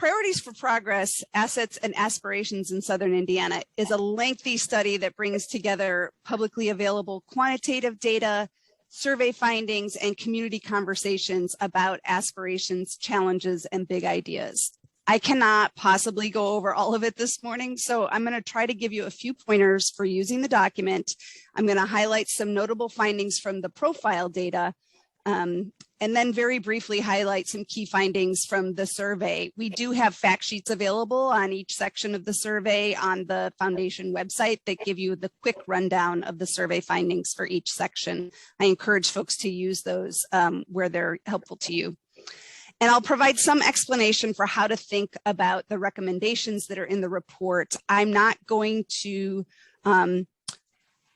Priorities for Progress, Assets and Aspirations in Southern Indiana is a lengthy study that brings together publicly available quantitative data, survey findings, and community conversations about aspirations, challenges, and big ideas. I cannot possibly go over all of it this morning, so I'm going to try to give you a few pointers for using the document. I'm going to highlight some notable findings from the profile data, and then very briefly highlight some key findings from the survey. We do have fact sheets available on each section of the survey on the Foundation website that give you the quick rundown of the survey findings for each section. I encourage folks to use those where they're helpful to you. And I'll provide some explanation for how to think about the recommendations that are in the report. I'm not going to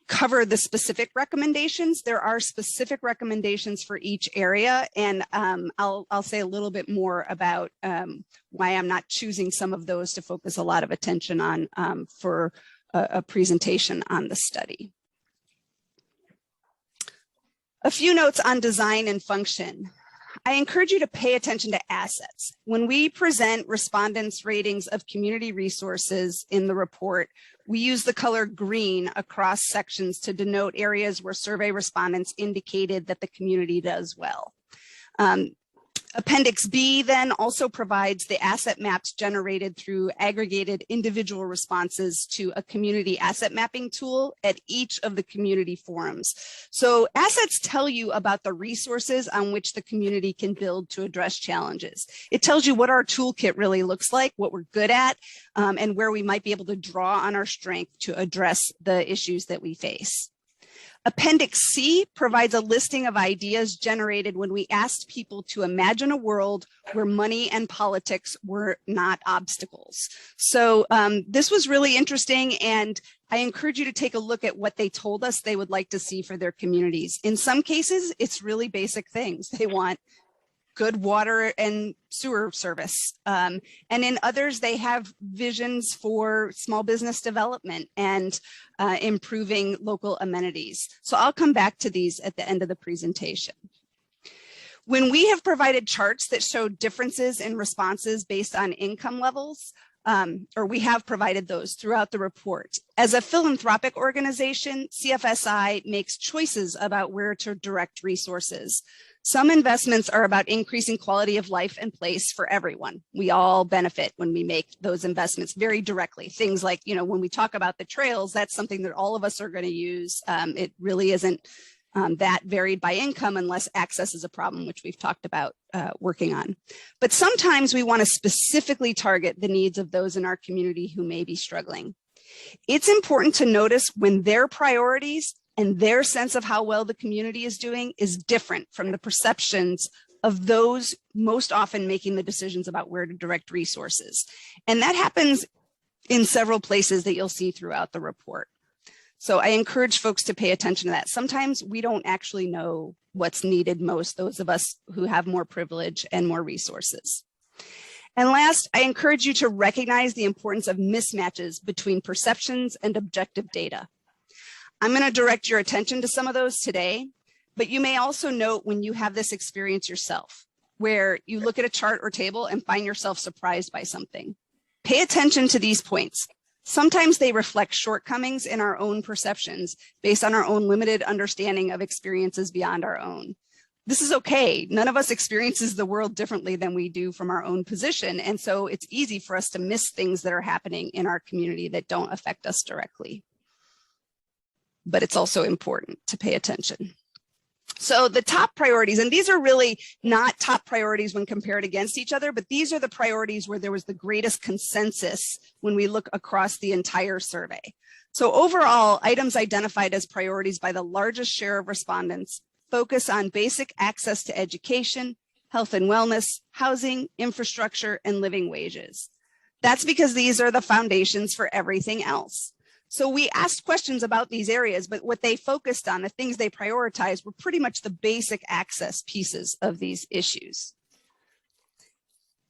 cover the specific recommendations. There are specific recommendations for each area, and I'll say a little bit more about why I'm not choosing some of those to focus a lot of attention on for a presentation on the study. A few notes on design and function. I encourage you to pay attention to assets. When we present respondents' ratings of community resources in the report, we use the color green across sections to denote areas where survey respondents indicated that the community does well. Appendix B then also provides the asset maps generated through aggregated individual responses to a community asset mapping tool at each of the community forums. So assets tell you about the resources on which the community can build to address challenges. It tells you what our toolkit really looks like, what we're good at, and where we might be able to draw on our strength to address the issues that we face. Appendix C provides a listing of ideas generated when we asked people to imagine a world where money and politics were not obstacles. So this was really interesting, and I encourage you to take a look at what they told us they would like to see for their communities. In some cases, it's really basic things. They want good water and sewer service. And in others, they have visions for small business development and improving local amenities. So I'll come back to these at the end of the presentation. When we have provided charts that show differences in responses based on income levels, or we have provided those throughout the report. As a philanthropic organization, CFSI makes choices about where to direct resources. Some investments are about increasing quality of life and place for everyone. We all benefit when we make those investments very directly. Things like, you know, when we talk about the trails, that's something that all of us are going to use. It really isn't that varied by income unless access is a problem, which we've talked about working on. But sometimes we want to specifically target the needs of those in our community who may be struggling. It's important to notice when their priorities and their sense of how well the community is doing is different from the perceptions of those most often making the decisions about where to direct resources. And that happens in several places that you'll see throughout the report. So I encourage folks to pay attention to that. Sometimes we don't actually know what's needed most, those of us who have more privilege and more resources. And last, I encourage you to recognize the importance of mismatches between perceptions and objective data. I'm going to direct your attention to some of those today, but you may also note when you have this experience yourself, where you look at a chart or table and find yourself surprised by something. Pay attention to these points. Sometimes they reflect shortcomings in our own perceptions based on our own limited understanding of experiences beyond our own. This is okay. None of us experiences the world differently than we do from our own position. And so it's easy for us to miss things that are happening in our community that don't affect us directly. But it's also important to pay attention. So the top priorities, and these are really not top priorities when compared against each other, but these are the priorities where there was the greatest consensus when we look across the entire survey. So overall, items identified as priorities by the largest share of respondents focus on basic access to education, health and wellness, housing, infrastructure, and living wages. That's because these are the foundations for everything else. So we asked questions about these areas, but what they focused on, the things they prioritized, were pretty much the basic access pieces of these issues.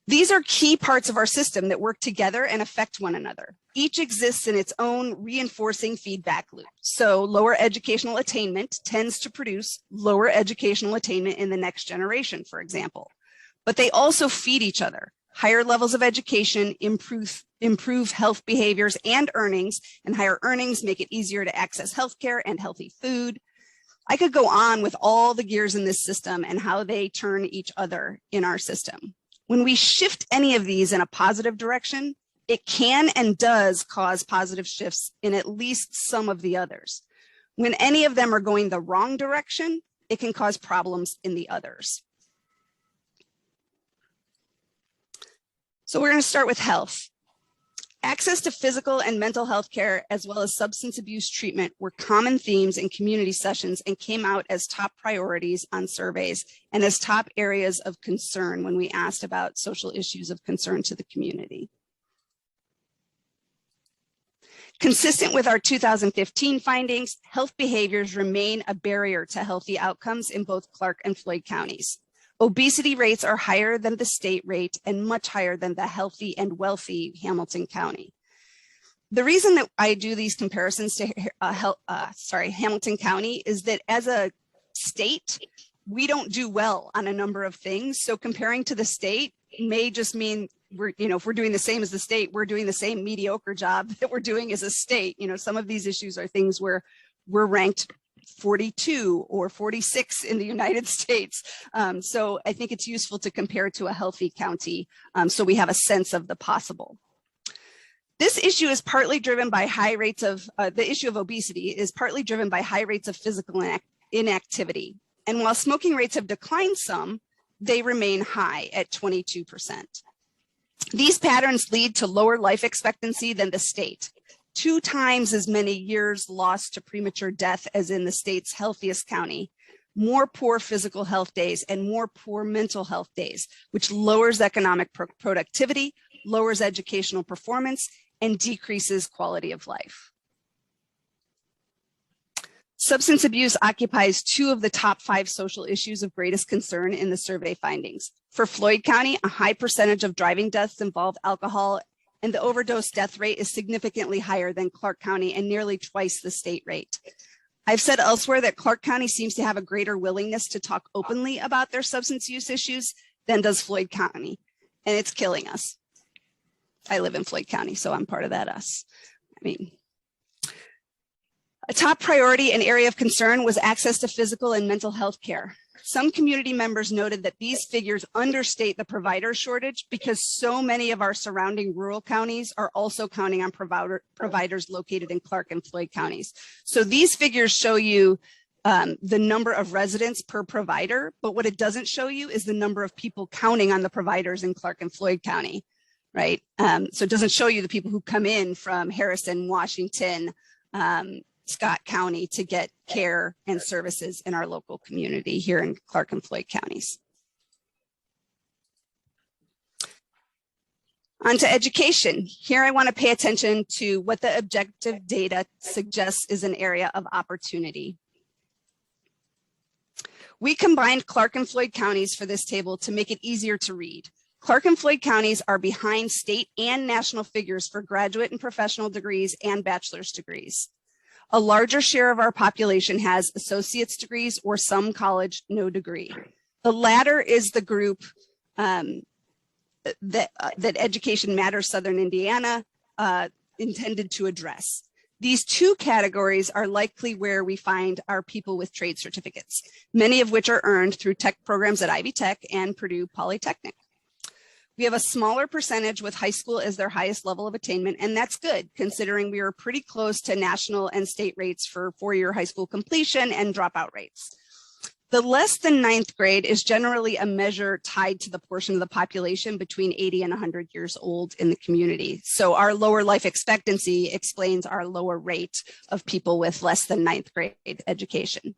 These are key parts of our system that work together and affect one another. Each exists in its own reinforcing feedback loop. So lower educational attainment tends to produce lower educational attainment in the next generation, for example. But they also feed each other. Higher levels of education improve health behaviors and earnings, and higher earnings make it easier to access healthcare and healthy food. I could go on with all the gears in this system and how they turn each other in our system. When we shift any of these in a positive direction, it can and does cause positive shifts in at least some of the others. When any of them are going the wrong direction, it can cause problems in the others. So we're going to start with health. Access to physical and mental health care, as well as substance abuse treatment, were common themes in community sessions and came out as top priorities on surveys and as top areas of concern when we asked about social issues of concern to the community. Consistent with our 2015 findings, health behaviors remain a barrier to healthy outcomes in both Clark and Floyd counties. Obesity rates are higher than the state rate and much higher than the healthy and wealthy Hamilton County. The reason that I do these comparisons to Hamilton County is that as a state, we don't do well on a number of things. So comparing to the state may just mean if we're doing the same as the state, we're doing the same mediocre job that we're doing as a state. Some of these issues are things where we're ranked 42 or 46 in the United States. So I think it's useful to compare to a healthy county so we have a sense of the possible. This issue is partly driven by high rates of, the issue of obesity is partly driven by high rates of physical inactivity. And while smoking rates have declined some, they remain high at 22%. These patterns lead to lower life expectancy than the state. 2 times as many years lost to premature death as in the state's healthiest county, more poor physical health days and more poor mental health days, which lowers economic productivity, lowers educational performance, and decreases quality of life. Substance abuse occupies 2 of the top 5 social issues of greatest concern in the survey findings. For Floyd County, a high percentage of driving deaths involve alcohol, and the overdose death rate is significantly higher than Clark County and nearly twice the state rate. I've said elsewhere that Clark County seems to have a greater willingness to talk openly about their substance use issues than does Floyd County, and it's killing us. I live in Floyd County, so I'm part of that us. A top priority and area of concern was access to physical and mental health care. Some community members noted that these figures understate the provider shortage because so many of our surrounding rural counties are also counting on providers located in Clark and Floyd counties. So these figures show you the number of residents per provider, but what it doesn't show you is the number of people counting on the providers in Clark and Floyd County, right? So it doesn't show you the people who come in from Harrison, Washington, Scott County to get care and services in our local community here in Clark and Floyd counties. On to education. Here I want to pay attention to what the objective data suggests is an area of opportunity. We combined Clark and Floyd counties for this table to make it easier to read. Clark and Floyd counties are behind state and national figures for graduate and professional degrees and bachelor's degrees. A larger share of our population has associate's degrees or some college, no degree. The latter is the group that Education Matters Southern Indiana intended to address. These 2 categories are likely where we find our people with trade certificates, many of which are earned through tech programs at Ivy Tech and Purdue Polytechnic. We have a smaller percentage with high school as their highest level of attainment, and that's good considering we are pretty close to national and state rates for 4-year high school completion and dropout rates. The less than 9th grade is generally a measure tied to the portion of the population between 80 and 100 years old in the community. So our lower life expectancy explains our lower rate of people with less than 9th grade education.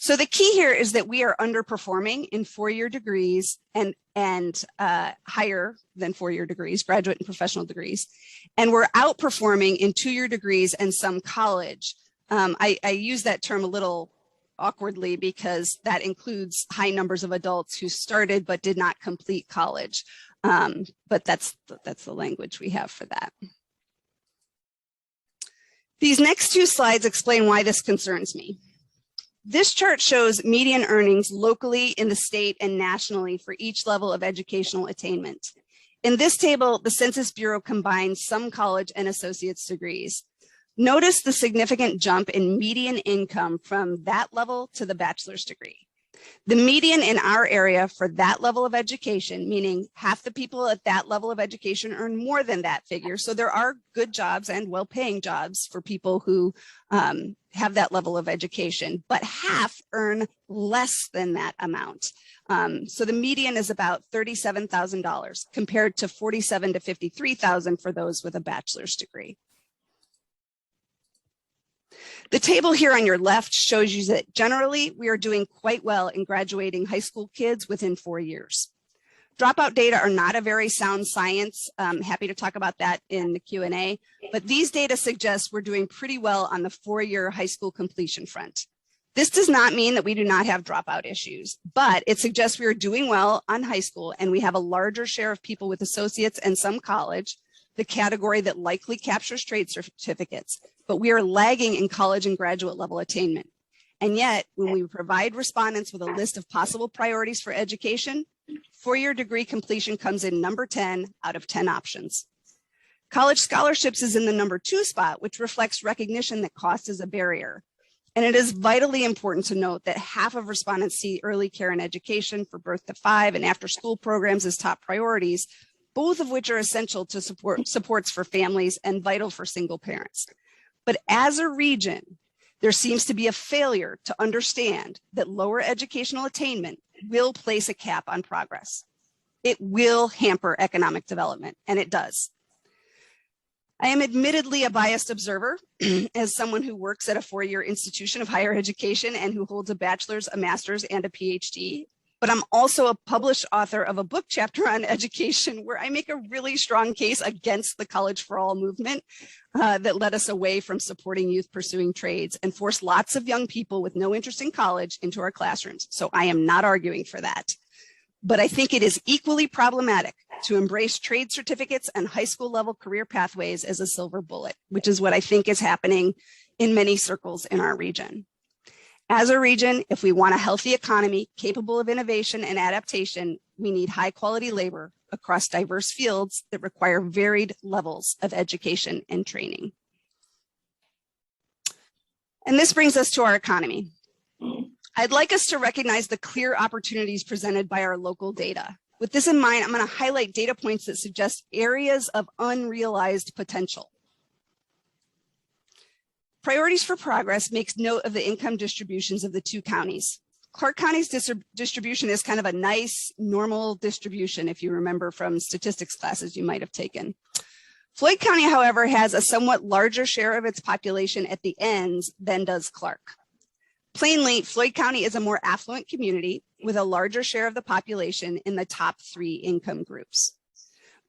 So the key here is that we are underperforming in 4-year degrees and higher than 4-year degrees, graduate and professional degrees, and we're outperforming in 2-year degrees and some college. I use that term a little awkwardly because that includes high numbers of adults who started but did not complete college. But that's the language we have for that. These next 2 slides explain why this concerns me. This chart shows median earnings locally in the state and nationally for each level of educational attainment. In this table, the Census Bureau combines some college and associate's degrees. Notice the significant jump in median income from that level to the bachelor's degree. The median in our area for that level of education, meaning half the people at that level of education earn more than that figure. So there are good jobs and well-paying jobs for people who have that level of education, but half earn less than that amount. So the median is about $37,000 compared to $47,000 to $53,000 for those with a bachelor's degree. The table here on your left shows you that generally we are doing quite well in graduating high school kids within 4 years. Dropout data are not a very sound science. I'm happy to talk about that in the Q&A, but these data suggest we're doing pretty well on the 4-year high school completion front. This does not mean that we do not have dropout issues, but it suggests we are doing well on high school and we have a larger share of people with associates and some college, the category that likely captures trade certificates, but we are lagging in college and graduate level attainment. And yet, when we provide respondents with a list of possible priorities for education, 4-year degree completion comes in number 10 out of 10 options. College scholarships is in the number 2 spot, which reflects recognition that cost is a barrier. And it is vitally important to note that half of respondents see early care and education for birth to 5 and after school programs as top priorities, both of which are essential to supports for families and vital for single parents. But as a region, there seems to be a failure to understand that lower educational attainment will place a cap on progress. It will hamper economic development, and it does. I am admittedly a biased observer as someone who works at a 4-year institution of higher education and who holds a bachelor's, a master's, and a PhD. But I'm also a published author of a book chapter on education where I make a really strong case against the College for All movement that led us away from supporting youth pursuing trades and forced lots of young people with no interest in college into our classrooms. So I am not arguing for that. But I think it is equally problematic to embrace trade certificates and high school level career pathways as a silver bullet, which is what I think is happening in many circles in our region. As a region, if we want a healthy economy capable of innovation and adaptation, we need high quality labor across diverse fields that require varied levels of education and training. And this brings us to our economy. I'd like us to recognize the clear opportunities presented by our local data. With this in mind, I'm going to highlight data points that suggest areas of unrealized potential. Priorities for Progress makes note of the income distributions of the 2 counties. Clark County's distribution is kind of a nice, normal distribution, if you remember from statistics classes you might have taken. Floyd County, however, has a somewhat larger share of its population at the ends than does Clark. Plainly, Floyd County is a more affluent community with a larger share of the population in the top 3 income groups.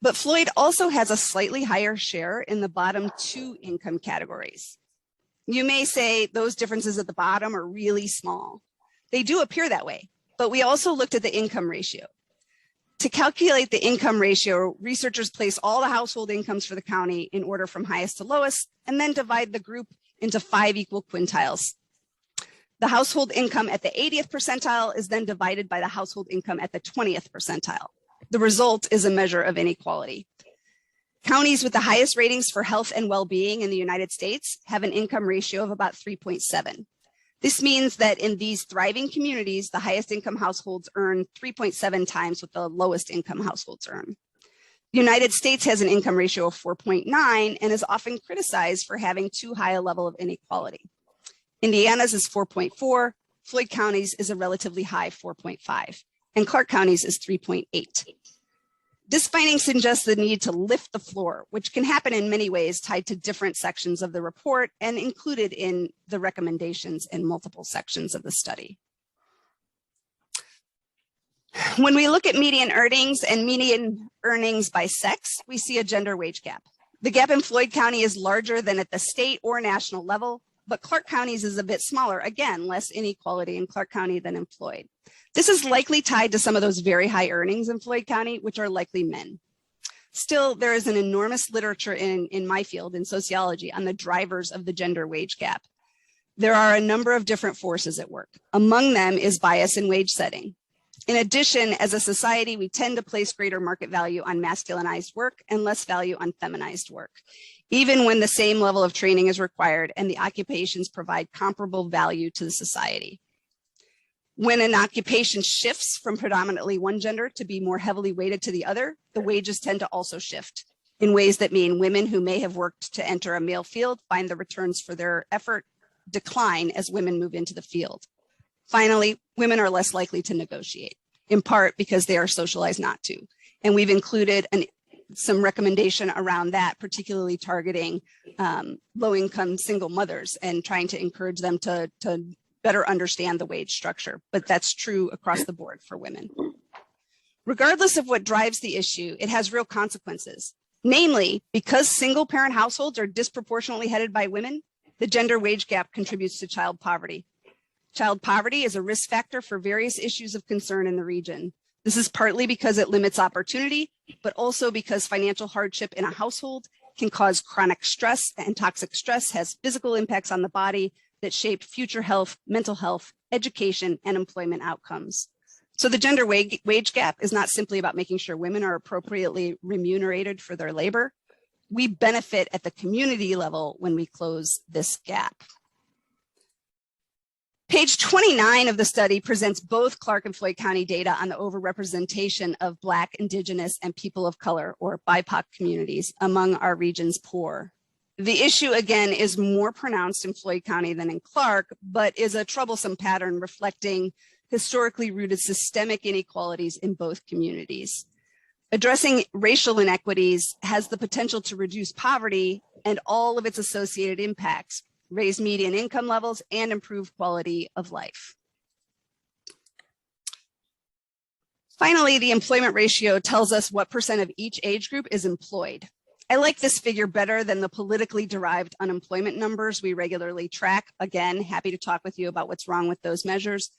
But Floyd also has a slightly higher share in the bottom 2 income categories. You may say those differences at the bottom are really small. They do appear that way, but we also looked at the income ratio. To calculate the income ratio, researchers place all the household incomes for the county in order from highest to lowest, and then divide the group into 5 equal quintiles. The household income at the 80th percentile is then divided by the household income at the 20th percentile. The result is a measure of inequality. Counties with the highest ratings for health and well-being in the United States have an income ratio of about 3.7. This means that in these thriving communities, the highest income households earn 3.7 times what the lowest income households earn. The United States has an income ratio of 4.9 and is often criticized for having too high a level of inequality. Indiana's is 4.4, Floyd County's is a relatively high 4.5, and Clark County's is 3.8. This finding suggests the need to lift the floor, which can happen in many ways tied to different sections of the report and included in the recommendations in multiple sections of the study. When we look at median earnings and median earnings by sex, we see a gender wage gap. The gap in Floyd County is larger than at the state or national level, but Clark County's is a bit smaller. Again, less inequality in Clark County than in Floyd. This is likely tied to some of those very high earnings in Floyd County, which are likely men. Still, there is an enormous literature in my field, in sociology, on the drivers of the gender wage gap. There are a number of different forces at work. Among them is bias in wage setting. In addition, as a society, we tend to place greater market value on masculinized work and less value on feminized work, even when the same level of training is required and the occupations provide comparable value to the society. When an occupation shifts from predominantly one gender to be more heavily weighted to the other, the wages tend to also shift in ways that mean women who may have worked to enter a male field find the returns for their effort decline as women move into the field. Finally, women are less likely to negotiate, in part because they are socialized not to. And we've included some recommendation around that, particularly targeting low-income single mothers and trying to encourage them to better understand the wage structure. But that's true across the board for women. Regardless of what drives the issue, it has real consequences. Namely, because single-parent households are disproportionately headed by women, the gender wage gap contributes to child poverty. Child poverty is a risk factor for various issues of concern in the region. This is partly because it limits opportunity, but also because financial hardship in a household can cause chronic stress, and toxic stress has physical impacts on the body that shape future health, mental health, education, and employment outcomes. So the gender wage gap is not simply about making sure women are appropriately remunerated for their labor. We benefit at the community level when we close this gap. Page 29 of the study presents both Clark and Floyd County data on the overrepresentation of Black, Indigenous, and people of color, or BIPOC communities, among our region's poor. The issue, again, is more pronounced in Floyd County than in Clark, but is a troublesome pattern reflecting historically rooted systemic inequalities in both communities. Addressing racial inequities has the potential to reduce poverty and all of its associated impacts, raise median income levels, and improve quality of life. Finally, the employment ratio tells us what % of each age group is employed. I like this figure better than the politically derived unemployment numbers we regularly track. Again, happy to talk with you about what's wrong with those measures.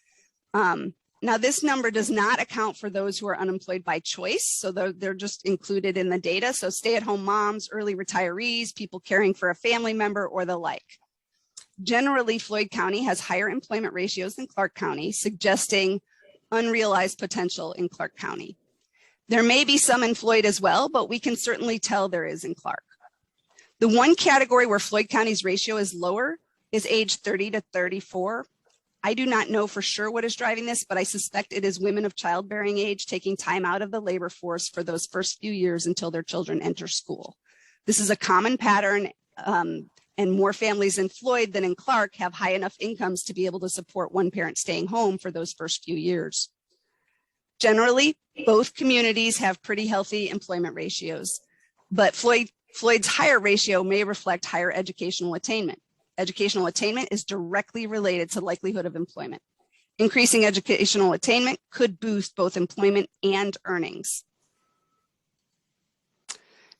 Now, this number does not account for those who are unemployed by choice, so they're just included in the data. So stay-at-home moms, early retirees, people caring for a family member, or the like. Generally, Floyd County has higher employment ratios than Clark County, suggesting unrealized potential in Clark County. There may be some in Floyd as well, but we can certainly tell there is in Clark. The one category where Floyd County's ratio is lower is age 30 to 34. I do not know for sure what is driving this, but I suspect it is women of childbearing age taking time out of the labor force for those first few years until their children enter school. This is a common pattern, and more families in Floyd than in Clark have high enough incomes to be able to support one parent staying home for those first few years. Generally, both communities have pretty healthy employment ratios, but Floyd's higher ratio may reflect higher educational attainment. Educational attainment is directly related to likelihood of employment. Increasing educational attainment could boost both employment and earnings.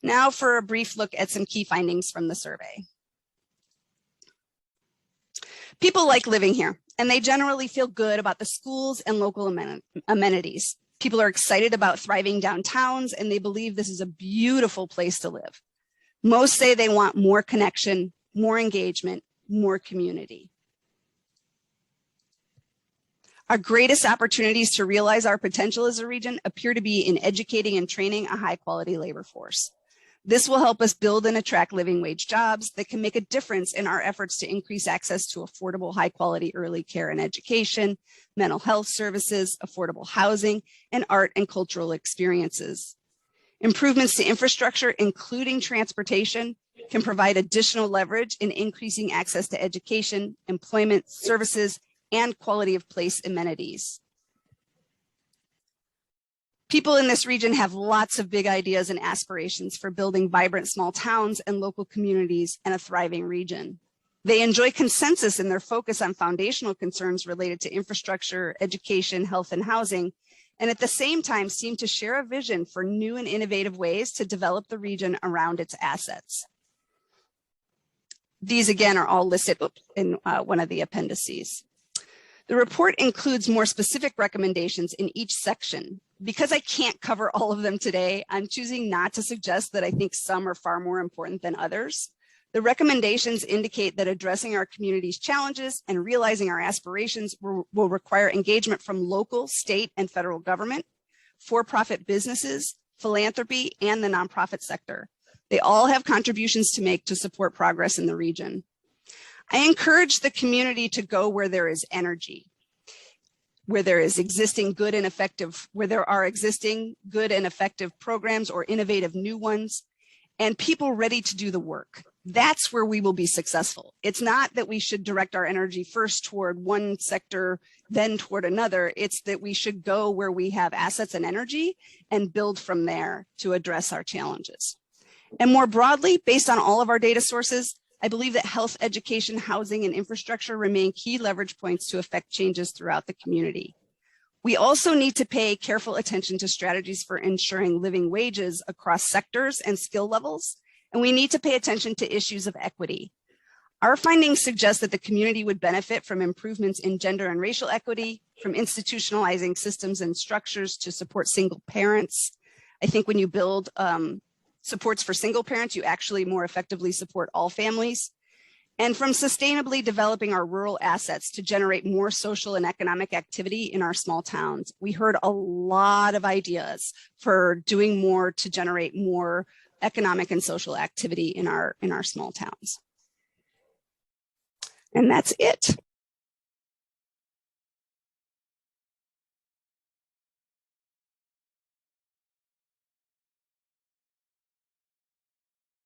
Now for a brief look at some key findings from the survey. People like living here, and they generally feel good about the schools and local amenities. People are excited about thriving downtowns, and they believe this is a beautiful place to live. Most say they want more connection, more engagement, more community. Our greatest opportunities to realize our potential as a region appear to be in educating and training a high-quality labor force. This will help us build and attract living wage jobs that can make a difference in our efforts to increase access to affordable, high-quality early care and education, mental health services, affordable housing, and art and cultural experiences. Improvements to infrastructure, including transportation, can provide additional leverage in increasing access to education, employment, services, and quality of place amenities. People in this region have lots of big ideas and aspirations for building vibrant small towns and local communities and a thriving region. They enjoy consensus in their focus on foundational concerns related to infrastructure, education, health, and housing, and at the same time seem to share a vision for new and innovative ways to develop the region around its assets. These, again, are all listed in one of the appendices. The report includes more specific recommendations in each section. Because I can't cover all of them today, I'm choosing not to suggest that I think some are far more important than others. The recommendations indicate that addressing our community's challenges and realizing our aspirations will require engagement from local, state, and federal government, for-profit businesses, philanthropy, and the nonprofit sector. They all have contributions to make to support progress in the region. I encourage the community to go where there is energy, where there is existing good and effective, where there are existing good and effective programs or innovative new ones, and people ready to do the work. That's where we will be successful. It's not that we should direct our energy first toward one sector, then toward another. It's that we should go where we have assets and energy and build from there to address our challenges. And more broadly, based on all of our data sources, I believe that health, education, housing, and infrastructure remain key leverage points to affect changes throughout the community. We also need to pay careful attention to strategies for ensuring living wages across sectors and skill levels, and we need to pay attention to issues of equity. Our findings suggest that the community would benefit from improvements in gender and racial equity, from institutionalizing systems and structures to support single parents. I think when you build supports for single parents, you actually more effectively support all families, and from sustainably developing our rural assets to generate more social and economic activity in our small towns. We heard a lot of ideas for doing more to generate more economic and social activity in our small towns. And that's it.